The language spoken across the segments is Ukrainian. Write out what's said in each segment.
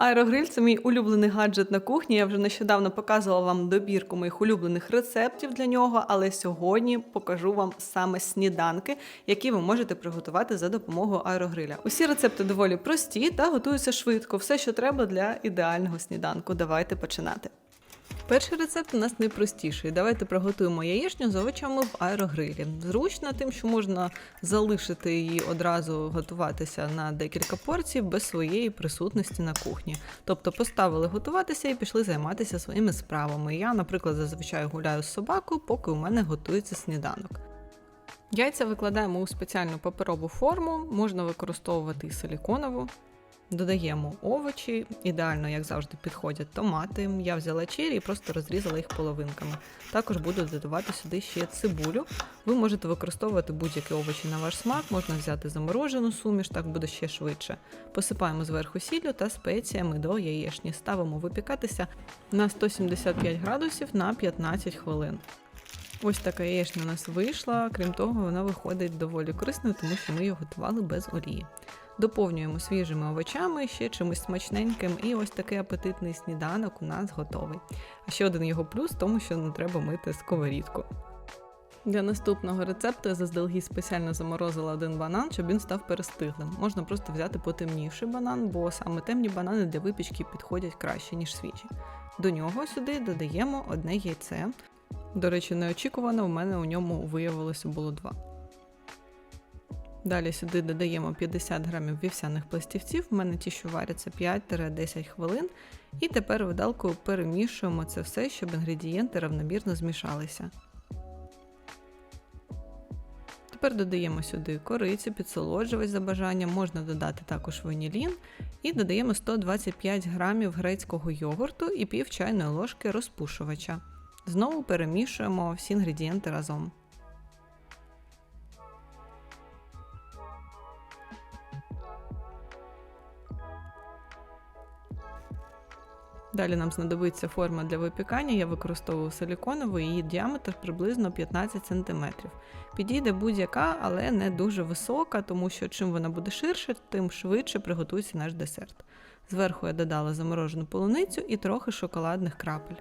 Аерогриль – це мій улюблений гаджет на кухні. Я вже нещодавно показувала вам добірку моїх улюблених рецептів для нього, але сьогодні покажу вам саме сніданки, які ви можете приготувати за допомогою аерогриля. Усі рецепти доволі прості та готуються швидко. Все, що треба для ідеального сніданку. Давайте починати. Перший рецепт у нас найпростіший. Давайте приготуємо яєчню з овочами в аерогрилі. Зручно тим, що можна залишити її одразу готуватися на декілька порцій без своєї присутності на кухні. Тобто поставили готуватися і пішли займатися своїми справами. Я, наприклад, зазвичай гуляю з собакою, поки у мене готується сніданок. Яйця викладаємо у спеціальну паперову форму, можна використовувати і силіконову. Додаємо овочі, ідеально, як завжди, підходять томати. Я взяла чері і просто розрізала їх половинками. Також буду додавати сюди ще цибулю. Ви можете використовувати будь-які овочі на ваш смак, можна взяти заморожену суміш, так буде ще швидше. Посипаємо зверху сіллю та спеціями до яєчні. Ставимо випікатися на 175 градусів на 15 хвилин. Ось така яєчня у нас вийшла, крім того, вона виходить доволі корисною, тому що ми її готували без олії. Доповнюємо свіжими овочами, ще чимось смачненьким, і ось такий апетитний сніданок у нас готовий. А ще один його плюс в тому, що не треба мити сковорідку. Для наступного рецепту я заздалегідь спеціально заморозила один банан, щоб він став перестиглим. Можна просто взяти потемніший банан, бо саме темні банани для випічки підходять краще, ніж свіжі. До нього сюди додаємо одне яйце. До речі, неочікувано, в мене у ньому виявилося було 2. Далі сюди додаємо 50 грамів вівсяних пластівців, в мене ті, що варяться 5-10 хвилин. І тепер виделкою перемішуємо це все, щоб інгредієнти равномірно змішалися. Тепер додаємо сюди корицю, підсолоджувач за бажанням, можна додати також ванілін. І додаємо 125 грамів грецького йогурту і пів чайної ложки розпушувача. Знову перемішуємо всі інгредієнти разом. Далі нам знадобиться форма для випікання, я використовую силіконову, її діаметр приблизно 15 см. Підійде будь-яка, але не дуже висока, тому що чим вона буде ширше, тим швидше приготується наш десерт. Зверху я додала заморожену полуницю і трохи шоколадних крапель.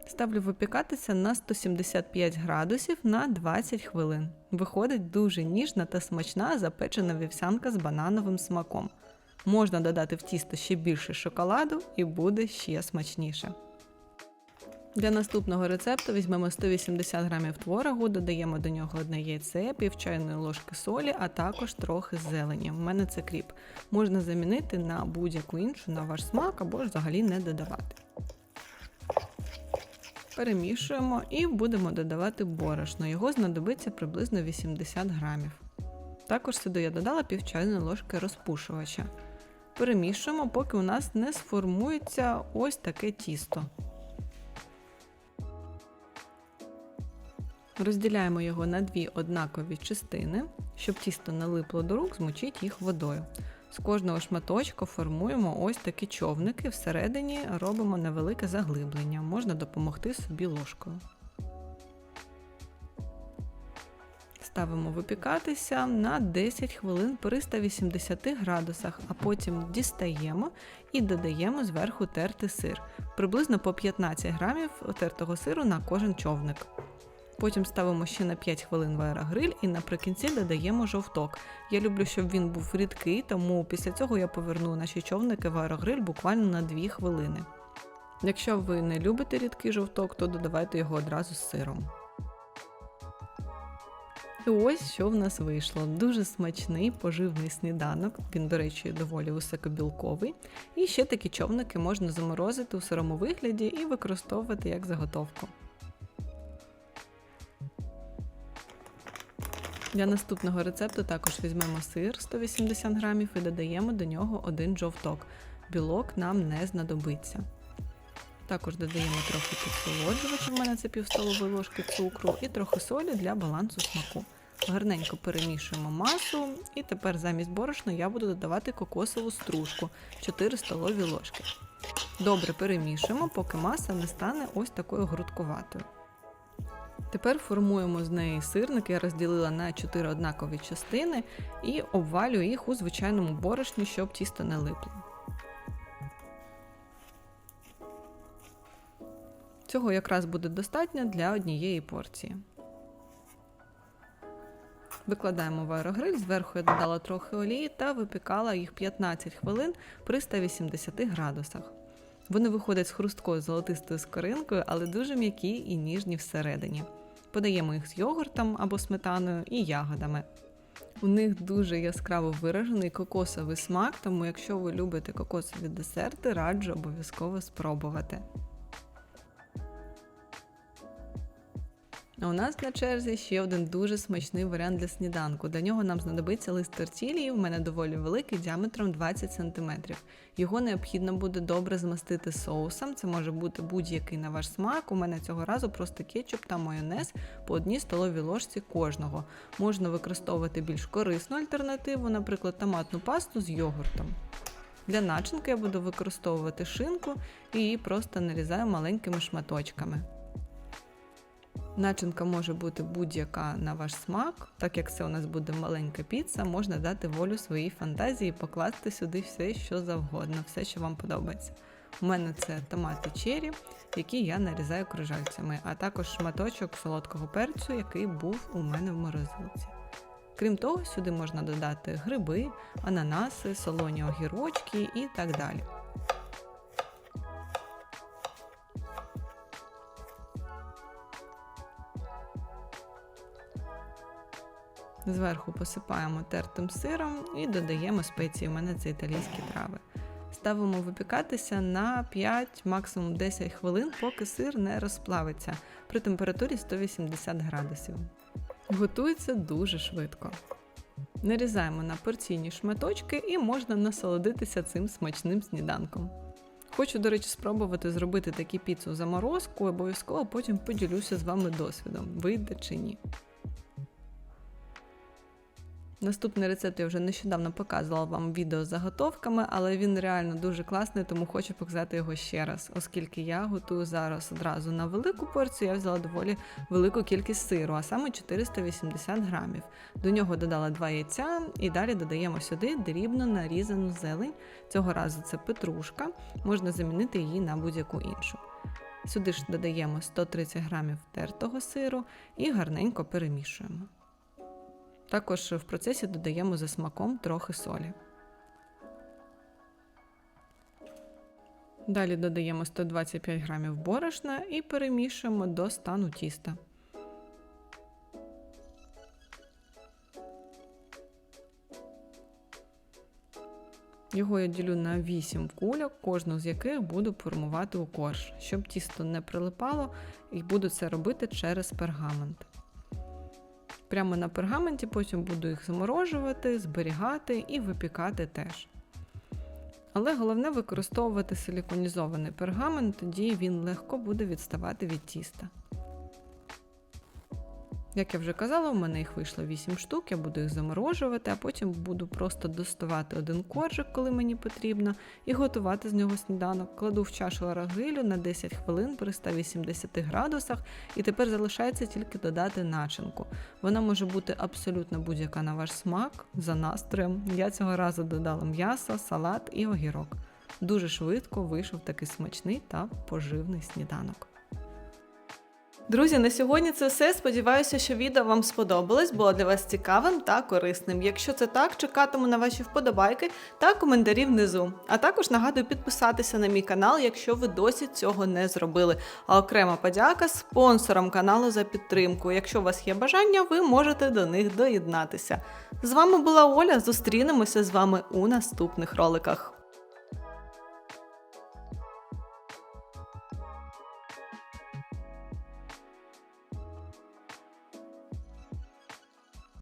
Ставлю випікатися на 175 градусів на 20 хвилин. Виходить дуже ніжна та смачна запечена вівсянка з банановим смаком. Можна додати в тісто ще більше шоколаду і буде ще смачніше. Для наступного рецепту візьмемо 180 грамів творогу, додаємо до нього одне яйце, пів чайної ложки солі, а також трохи зелені. У мене це кріп. Можна замінити на будь-яку іншу, на ваш смак, або ж взагалі не додавати. Перемішуємо і будемо додавати борошно. Його знадобиться приблизно 80 грамів. Також сюди я додала пів чайної ложки розпушувача. Перемішуємо, поки у нас не сформується ось таке тісто. Розділяємо його на 2 однакові частини. Щоб тісто не липло до рук, змочіть їх водою. З кожного шматочка формуємо ось такі човники, всередині робимо невелике заглиблення, можна допомогти собі ложкою. Ставимо випікатися на 10 хвилин при 180 градусах, а потім дістаємо і додаємо зверху тертий сир. Приблизно по 15 грамів тертого сиру на кожен човник. Потім ставимо ще на 5 хвилин в аерогриль і наприкінці додаємо жовток. Я люблю, щоб він був рідкий, тому після цього я поверну наші човники в аерогриль буквально на 2 хвилини. Якщо ви не любите рідкий жовток, то додавайте його одразу з сиром. І ось що в нас вийшло. Дуже смачний поживний сніданок, він, до речі, доволі високобілковий. І ще такі човники можна заморозити у сирому вигляді і використовувати як заготовку. Для наступного рецепту також візьмемо сир 180 грамів і додаємо до нього один жовток. Білок нам не знадобиться. Також додаємо трохи підсолоджувача, в мене це пів столової ложки цукру, і трохи солі для балансу смаку. Гарненько перемішуємо масу, і тепер замість борошна я буду додавати кокосову стружку 4 столові ложки. Добре перемішуємо, поки маса не стане ось такою грудкуватою. Тепер формуємо з неї сирники, я розділила на 4 однакові частини і обвалюю їх у звичайному борошні, щоб тісто не липло. Цього якраз буде достатньо для однієї порції. Викладаємо в аерогриль, зверху я додала трохи олії та випікала їх 15 хвилин при 180 градусах. Вони виходять з хрусткою золотистою скоринкою, але дуже м'які і ніжні всередині. Подаємо їх з йогуртом або сметаною і ягодами. У них дуже яскраво виражений кокосовий смак, тому якщо ви любите кокосові десерти, раджу обов'язково спробувати. А у нас на черзі ще один дуже смачний варіант для сніданку. Для нього нам знадобиться лист тортілії, в мене доволі великий, діаметром 20 см. Його необхідно буде добре змастити соусом, це може бути будь-який на ваш смак. У мене цього разу просто кетчуп та майонез по 1 столовій ложці кожного. Можна використовувати більш корисну альтернативу, наприклад, томатну пасту з йогуртом. Для начинки я буду використовувати шинку і її просто нарізаю маленькими шматочками. Начинка може бути будь-яка на ваш смак, так як це у нас буде маленька піца, можна дати волю своїй фантазії і покласти сюди все, що завгодно, все, що вам подобається. У мене це томати черрі, які я нарізаю кружальцями, а також шматочок солодкого перцю, який був у мене в морозилці. Крім того, сюди можна додати гриби, ананаси, солоні огірочки і так далі. Зверху посипаємо тертим сиром і додаємо спеції, у мене це італійські трави. Ставимо випікатися на 5, максимум 10 хвилин, поки сир не розплавиться при температурі 180 градусів. Готується дуже швидко. Нарізаємо на порційні шматочки і можна насолодитися цим смачним сніданком. Хочу, до речі, спробувати зробити таку піцу в заморозку, обов'язково потім поділюся з вами досвідом, вийде чи ні. Наступний рецепт я вже нещодавно показувала вам відео з заготовками, але він реально дуже класний, тому хочу показати його ще раз. Оскільки я готую зараз одразу на велику порцію, я взяла доволі велику кількість сиру, а саме 480 грамів. До нього додала 2 яйця і далі додаємо сюди дрібно нарізану зелень. Цього разу це петрушка, можна замінити її на будь-яку іншу. Сюди ж додаємо 130 грамів тертого сиру і гарненько перемішуємо. Також в процесі додаємо за смаком трохи солі. Далі додаємо 125 грамів борошна і перемішуємо до стану тіста. Його я ділю на 8 кульок, кожну з яких буду формувати у корж, щоб тісто не прилипало, і буду це робити через пергамент. Прямо на пергаменті потім буду їх заморожувати, зберігати і випікати теж. Але головне використовувати силіконізований пергамент, тоді він легко буде відставати від тіста. Як я вже казала, у мене їх вийшло 8 штук, я буду їх заморожувати, а потім буду просто доставати один коржик, коли мені потрібно, і готувати з нього сніданок. Кладу в чашу аерогрилю на 10 хвилин при 180 градусах, і тепер залишається тільки додати начинку. Вона може бути абсолютно будь-яка на ваш смак, за настроєм. Я цього разу додала м'ясо, салат і огірок. Дуже швидко вийшов такий смачний та поживний сніданок. Друзі, на сьогодні це все. Сподіваюся, що відео вам сподобалось, було для вас цікавим та корисним. Якщо це так, чекатиму на ваші вподобайки та коментарі внизу. А також нагадую підписатися на мій канал, якщо ви досі цього не зробили. А окрема подяка спонсорам каналу за підтримку. Якщо у вас є бажання, ви можете до них доєднатися. З вами була Оля, зустрінемося з вами у наступних роликах.